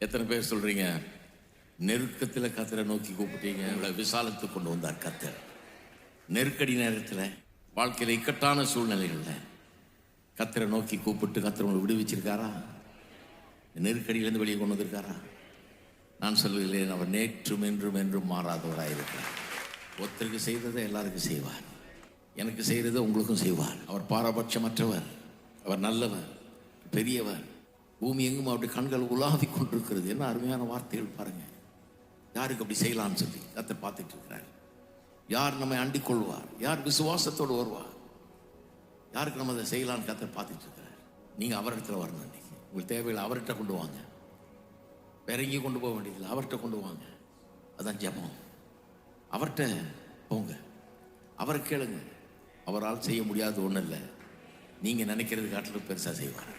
எத்தனை பேர் சொல்றீங்க நெருக்கத்தில் கத்தரை நோக்கி கூப்பிட்டீங்க, இவ்வளவு விசாலத்துக்கு கொண்டு வந்தார் கத்தர். நெருக்கடி நேரத்தில், வாழ்க்கையில் இக்கட்டான சூழ்நிலைகளில் கத்தரை நோக்கி கூப்பிட்டு கத்தரை உங்களை விடுவிச்சிருக்காரா? நெருக்கடியிலேருந்து வெளியே கொண்டு வந்திருக்காரா? நான் சொல்லுகிறேன், அவர் நேற்றும் என்றும் என்றும் மாறாதவராயிருக்கிறார். ஒருத்தருக்கு செய்ததை எல்லாருக்கும் செய்வார். எனக்கு செய்கிறத உங்களுக்கும் செய்வார். அவர் பாரபட்சமற்றவர், அவர் நல்லவர், பெரியவர். பூமி எங்கும் அவருடைய கண்கள் உலாவி கொண்டிருக்கிறது. என்ன அருமையான வார்த்தைகள் பாருங்க. யாருக்கு அப்படி செய்யலாம்னு சொல்லி கர்த்தர் பார்த்துட்டு இருக்கிறார். யார் நம்மை அண்டிக் கொள்வார், யார் விசுவாசத்தோடு வருவார், யாருக்கு நம்ம அதை செய்யலான்னு கர்த்தர் பார்த்துட்டு இருக்கிறார். நீங்கள் அவரிடத்துல வரணும். இன்னைக்கு உங்களுக்கு தேவையில்லை, அவர்கிட்ட கொண்டு வாங்க. வேற எங்கேயும் கொண்டு போக வேண்டியதில்லை, அவர்கிட்ட கொண்டு வாங்க. அதான் ஜெபம். அவர்கிட்ட போங்க, அவரை கேளுங்க. அவரால் செய்ய முடியாத ஒன்றும் இல்லை. நீங்கள் நினைக்கிறது காட்டிலும் பெருசாக செய்வார்.